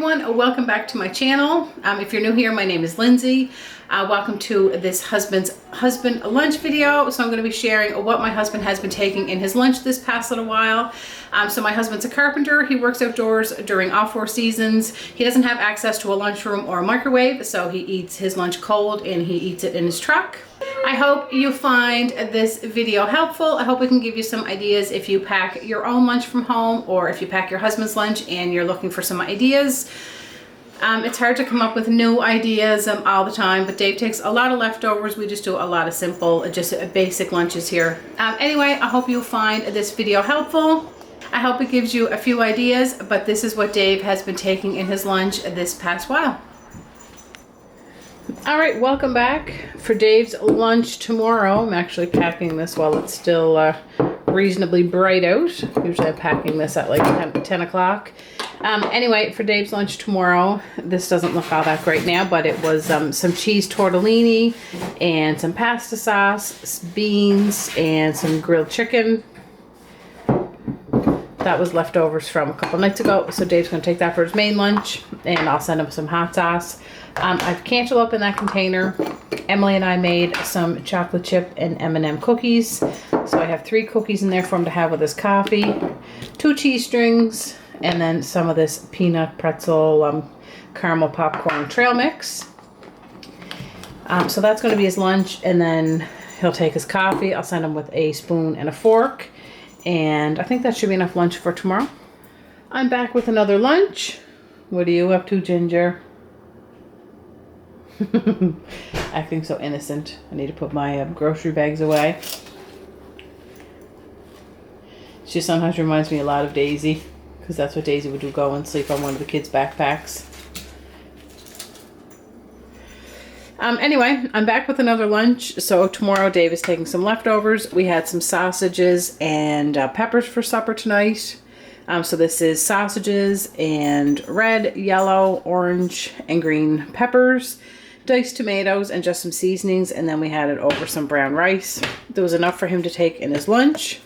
everyone, welcome back to my channel. If you're new here, my name is Lindsay. Welcome to this husband lunch video. So I'm going to be sharing what my husband has been taking in his lunch this past little while. So my husband's a carpenter. He works outdoors during all 4 seasons. He doesn't have access to a lunchroom or a microwave, so he eats his lunch cold and he eats it in his truck. I hope you find this video helpful. I hope we can give you some ideas if you pack your own lunch from home or if you pack your husband's lunch and you're looking for some ideas. It's hard to come up with new ideas all the time, but Dave takes a lot of leftovers. We just do a lot of simple, just basic lunches here. Anyway, I hope you'll find this video helpful. I hope it gives you a few ideas, but this is what Dave has been taking in his lunch this past while. All right, welcome back for Dave's lunch tomorrow. I'm actually packing this while it's still reasonably bright out. Usually I'm packing this at like 10 o'clock. Anyway, for Dave's lunch tomorrow, this doesn't look all that great now, but it was some cheese tortellini and some pasta sauce, beans, and some grilled chicken. That was leftovers from a couple nights ago, so Dave's going to take that for his main lunch, and I'll send him some hot sauce. I've cantaloupe in that container. Emily and I made some chocolate chip and M&M cookies, so I have 3 cookies in there for him to have with his coffee, 2 cheese strings, and then some of this peanut pretzel caramel popcorn trail mix. So that's going to be his lunch, and then he'll take his coffee. I'll send him with a spoon and a fork, and I think that should be enough lunch for tomorrow. I'm back with another lunch. What are you up to, Ginger? Acting so innocent. I need to put my grocery bags away. She sometimes reminds me a lot of Daisy, because that's what Daisy would do, go and sleep on one of the kids' backpacks. Anyway, I'm back with another lunch. So tomorrow Dave is taking some leftovers. We had some sausages and peppers for supper tonight. So this is sausages and red, yellow, orange, and green peppers, diced tomatoes, and just some seasonings. And then we had it over some brown rice. There was enough for him to take in his lunch.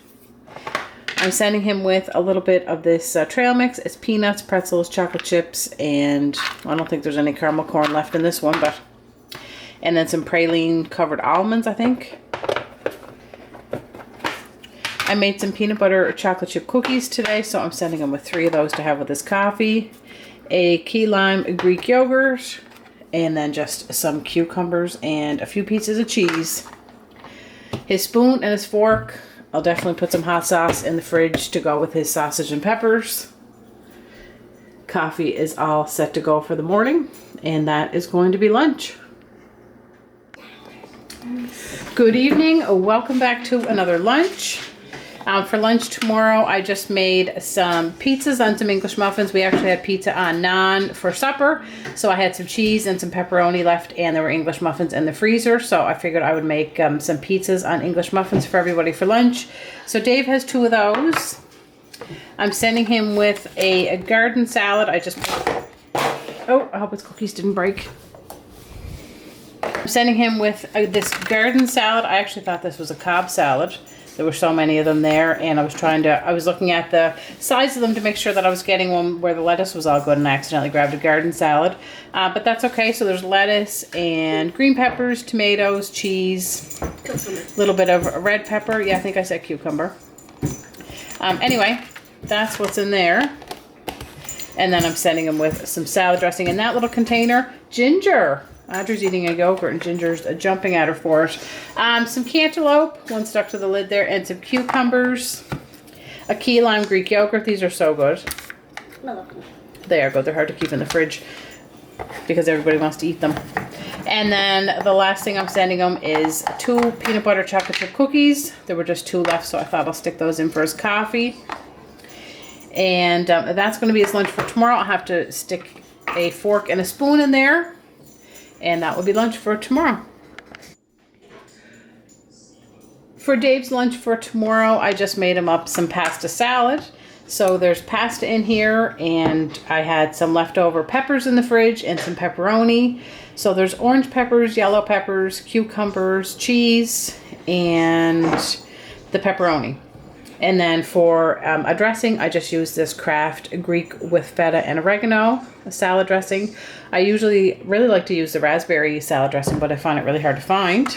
I'm sending him with a little bit of this trail mix. It's peanuts, pretzels, chocolate chips, and I don't think there's any caramel corn left in this one, but and then some praline covered almonds, I think. I made some peanut butter chocolate chip cookies today, so I'm sending him with 3 of those to have with his coffee. A key lime Greek yogurt, and then just some cucumbers and a few pieces of cheese. His spoon and his fork. I'll definitely put some hot sauce in the fridge to go with his sausage and peppers. Coffee is all set to go for the morning, and that is going to be lunch. Good evening. Welcome back to another lunch. For lunch tomorrow, I just made some pizzas on some English muffins. We actually had pizza on naan for supper, so I had some cheese and some pepperoni left, and there were English muffins in the freezer, so I figured I would make some pizzas on English muffins for everybody for lunch. So Dave has 2 of those. I'm sending him with a garden salad. I hope his cookies didn't break. I'm sending him with this garden salad. I actually thought this was a Cobb salad. There were so many of them there, and I was looking at the size of them to make sure that I was getting one where the lettuce was all good, and I accidentally grabbed a garden salad. But that's okay. So there's lettuce and green peppers, tomatoes, cheese, a little bit of red pepper. Yeah, I think I said cucumber. Anyway, that's what's in there. And then I'm sending them with some salad dressing in that little container. Ginger. Audrey's eating a yogurt and Ginger's jumping at her for it. Some cantaloupe, one stuck to the lid there, and some cucumbers. A key lime Greek yogurt. These are so good. They are good. They're hard to keep in the fridge because everybody wants to eat them. And then the last thing I'm sending them is 2 peanut butter chocolate chip cookies. There were just 2 left, so I thought I'll stick those in for his coffee. And that's going to be his lunch for tomorrow. I'll have to stick a fork and a spoon in there. And that will be lunch for tomorrow. For Dave's lunch for tomorrow, I just made him up some pasta salad. So there's pasta in here, and I had some leftover peppers in the fridge and some pepperoni. So there's orange peppers, yellow peppers, cucumbers, cheese, and the pepperoni. And then for a dressing, I just use this Kraft Greek with feta and oregano salad dressing. I usually really like to use the raspberry salad dressing, but I find it really hard to find.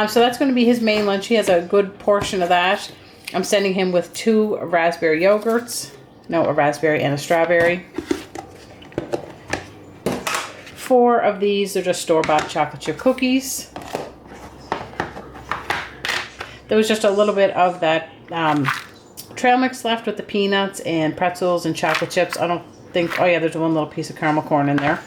So that's going to be his main lunch. He has a good portion of that. I'm sending him with 2 raspberry yogurts. No, a raspberry and a strawberry. 4 of these are just store-bought chocolate chip cookies. There was just a little bit of that trail mix left with the peanuts and pretzels and chocolate chips. I don't think, oh yeah, there's one little piece of caramel corn in there.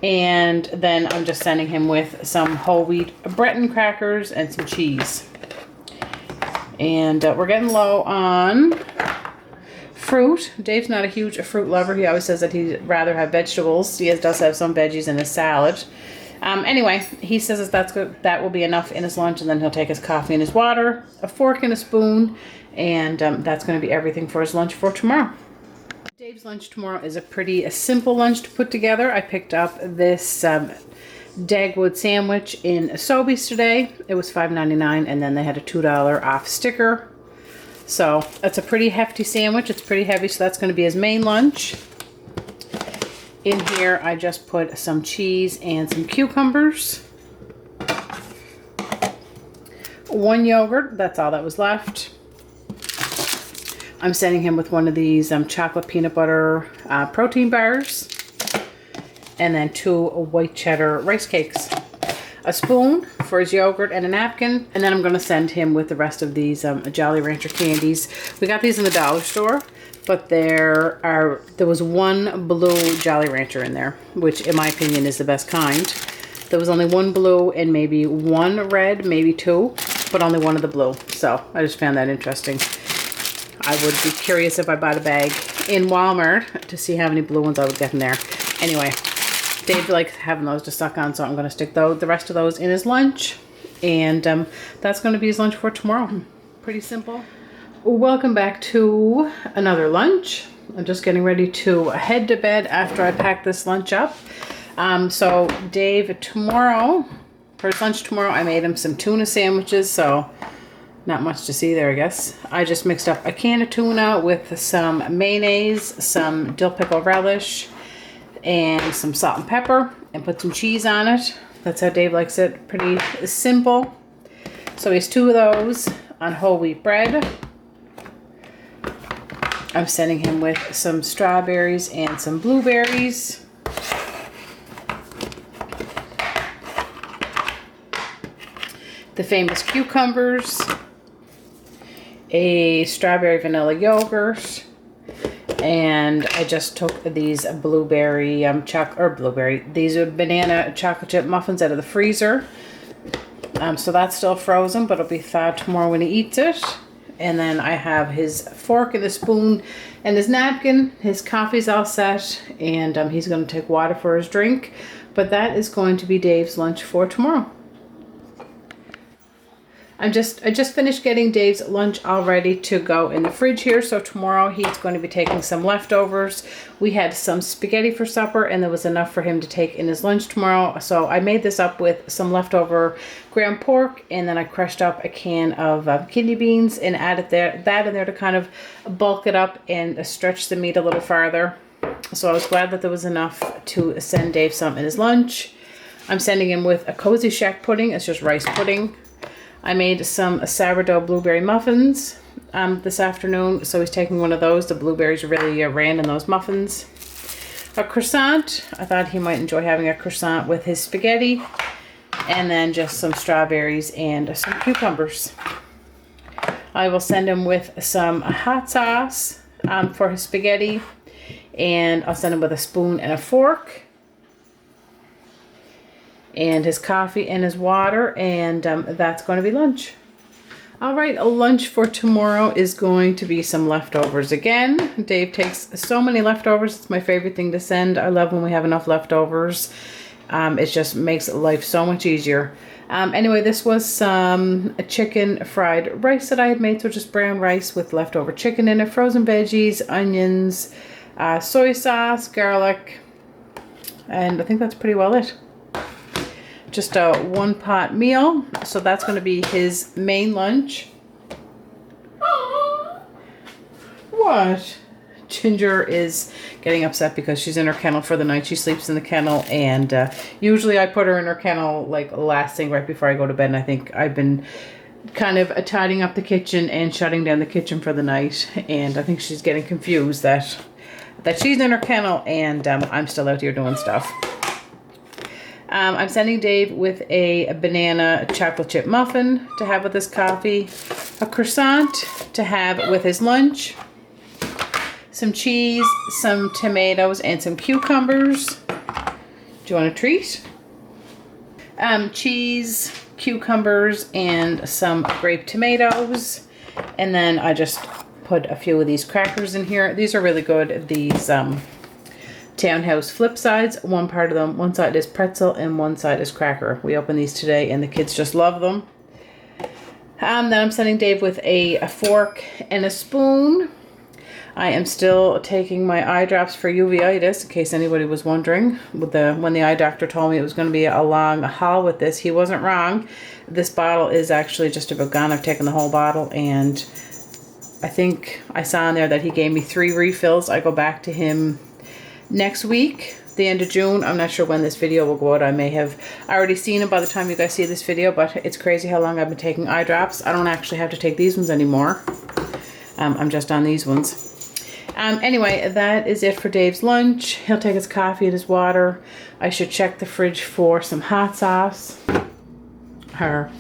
And then I'm just sending him with some whole wheat Breton crackers and some cheese. And we're getting low on fruit. Dave's not a huge fruit lover. He always says that he'd rather have vegetables. He does have some veggies in his salad. Anyway, he says that's good. That will be enough in his lunch, and then he'll take his coffee and his water, a fork and a spoon, and that's going to be everything for his lunch for tomorrow. Dave's lunch tomorrow is a pretty simple lunch to put together. I picked up this Dagwood sandwich in Sobeys today. It was $5.99, and then they had a $2 off sticker. So it's a pretty hefty sandwich. It's pretty heavy, so that's going to be his main lunch. In here, I just put some cheese and some cucumbers. 1 yogurt, that's all that was left. I'm sending him with one of these chocolate peanut butter protein bars. And then 2 white cheddar rice cakes. A spoon for his yogurt and a napkin. And then I'm going to send him with the rest of these Jolly Rancher candies. We got these in the dollar store. But there was 1 blue Jolly Rancher in there, which in my opinion is the best kind. There was only 1 blue and maybe 1 red, maybe 2, but only 1 of the blue. So I just found that interesting. I would be curious if I bought a bag in Walmart to see how many blue ones I would get in there. Anyway, Dave likes having those to suck on, so I'm going to stick the rest of those in his lunch. And that's going to be his lunch for tomorrow. Pretty simple. Welcome back to another lunch. I'm just getting ready to head to bed after I pack this lunch up. So Dave, tomorrow, for his lunch tomorrow, I made him some tuna sandwiches, so not much to see there, I guess. I just mixed up a can of tuna with some mayonnaise, some dill pickle relish, and some salt and pepper, and put some cheese on it. That's how Dave likes it, pretty simple. So he has 2 of those on whole wheat bread. I'm sending him with some strawberries and some blueberries. The famous cucumbers. A strawberry vanilla yogurt. And I just took these blueberry these are banana chocolate chip muffins out of the freezer. So that's still frozen, but it'll be thawed tomorrow when he eats it. And then I have his fork and the spoon and his napkin. His coffee's all set, and he's going to take water for his drink. But that is going to be Dave's lunch for tomorrow. I just finished getting Dave's lunch all ready to go in the fridge here. So tomorrow he's going to be taking some leftovers. We had some spaghetti for supper, and there was enough for him to take in his lunch tomorrow. So I made this up with some leftover ground pork, and then I crushed up a can of kidney beans and added that in there to kind of bulk it up and stretch the meat a little farther. So I was glad that there was enough to send Dave some in his lunch. I'm sending him with a Cozy Shack pudding. It's just rice pudding. I made some sourdough blueberry muffins this afternoon, so he's taking one of those. The blueberries really ran in those muffins. A croissant. I thought he might enjoy having a croissant with his spaghetti. And then just some strawberries and some cucumbers. I will send him with some hot sauce for his spaghetti. And I'll send him with a spoon and a fork. And his coffee and his water, and that's going to be lunch. All right, a lunch for tomorrow is going to be some leftovers again. Dave takes so many leftovers. It's my favorite thing to send. I love when we have enough leftovers. It just makes life so much easier. Anyway, this was some chicken fried rice that I had made, so just brown rice with leftover chicken in it, frozen veggies, onions, soy sauce, garlic, and I think that's pretty well it. just a one pot meal. So that's going to be his main lunch. What? Ginger is getting upset because she's in her kennel for the night. She sleeps in the kennel, and usually I put her in her kennel like last thing right before I go to bed, and I think I've been kind of tidying up the kitchen and shutting down the kitchen for the night, and I think she's getting confused that she's in her kennel and I'm still out here doing stuff. I'm sending Dave with a banana chocolate chip muffin to have with his coffee, a croissant to have with his lunch, some cheese, some tomatoes, and some cucumbers. Do you want a treat? Cheese, cucumbers, and some grape tomatoes. And then I just put a few of these crackers in here. These are really good. These Townhouse flip sides. One part of them, one side is pretzel and one side is cracker. We opened these today and the kids just love them. Then I'm sending Dave with a fork and a spoon. I am still taking my eye drops for uveitis, in case anybody was wondering. When the eye doctor told me it was going to be a long haul with this, he wasn't wrong. This bottle is actually just about gone. I've taken the whole bottle, and I think I saw in there that he gave me 3 refills. I go back to him next week, the end of June. I'm not sure when this video will go out. I may have already seen it by the time you guys see this video, but it's crazy how long I've been taking eye drops. I don't actually have to take these ones anymore. I'm just on these ones. Anyway, that is it for Dave's lunch. He'll take his coffee and his water. I should check the fridge for some hot sauce. Or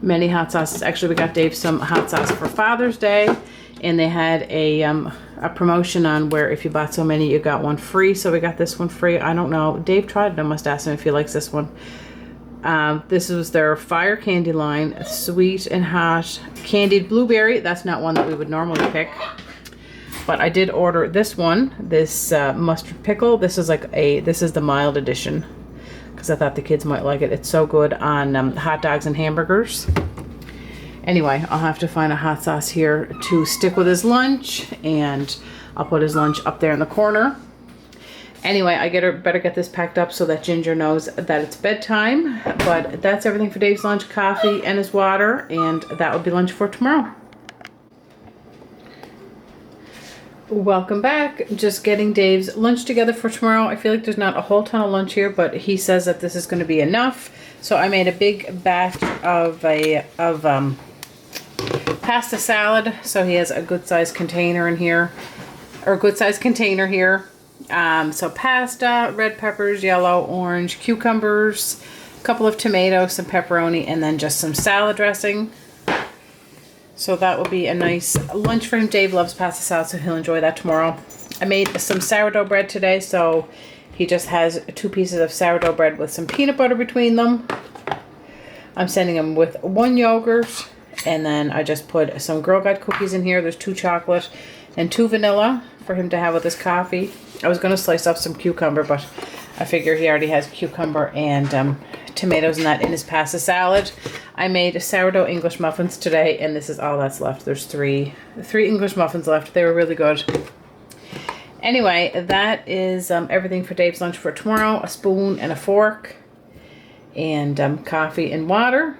many hot sauces. Actually, we got Dave some hot sauce for Father's Day, and they had a promotion on where if you bought so many, you got one free. So we got this one free. I don't know. Dave tried it. I must ask him if he likes this one. This was their fire candy line, sweet and hot candied blueberry. That's not one that we would normally pick. But I did order this one, this mustard pickle. This is the mild edition because I thought the kids might like it. It's so good on hot dogs and hamburgers. Anyway, I'll have to find a hot sauce here to stick with his lunch, and I'll put his lunch up there in the corner. Anyway, I better get this packed up so that Ginger knows that it's bedtime. But that's everything for Dave's lunch, coffee and his water, and that will be lunch for tomorrow. Welcome back. Just getting Dave's lunch together for tomorrow. I feel like there's not a whole ton of lunch here, but he says that this is going to be enough. So I made a big batch of pasta salad. So he has a good sized container in here, or a good sized container here. So pasta, red peppers, yellow, orange, cucumbers, a couple of tomatoes, some pepperoni, and then just some salad dressing. So that will be a nice lunch for him. Dave loves pasta salad, so he'll enjoy that tomorrow. I made some sourdough bread today, so he just has 2 pieces of sourdough bread with some peanut butter between them. I'm sending him with 1 yogurt, and then I just put some Girl Guide cookies in here. There's 2 chocolate and 2 vanilla for him to have with his coffee. I was going to slice up some cucumber, but I figure he already has cucumber and tomatoes and that in his pasta salad. I made sourdough English muffins today, and this is all that's left. There's three English muffins left. They were really good. Anyway, that is everything for Dave's lunch for tomorrow. A spoon and a fork, and coffee and water.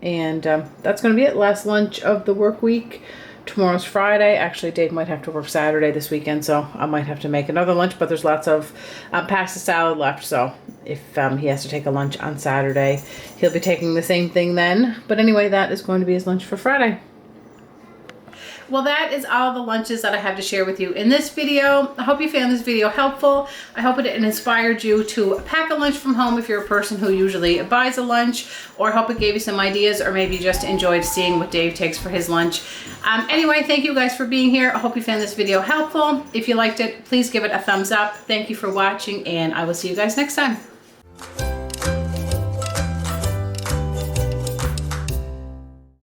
And that's going to be it. Last lunch of the work week. Tomorrow's Friday. Actually, Dave might have to work Saturday this weekend, so I might have to make another lunch, but there's lots of pasta salad left, so if he has to take a lunch on Saturday, he'll be taking the same thing then. But anyway, that is going to be his lunch for Friday. Well, that is all the lunches that I have to share with you in this video. I hope you found this video helpful. I hope it inspired you to pack a lunch from home if you're a person who usually buys a lunch, or I hope it gave you some ideas, or maybe just enjoyed seeing what Dave takes for his lunch. Anyway, thank you guys for being here. I hope you found this video helpful. If you liked it, please give it a thumbs up. Thank you for watching, and I will see you guys next time.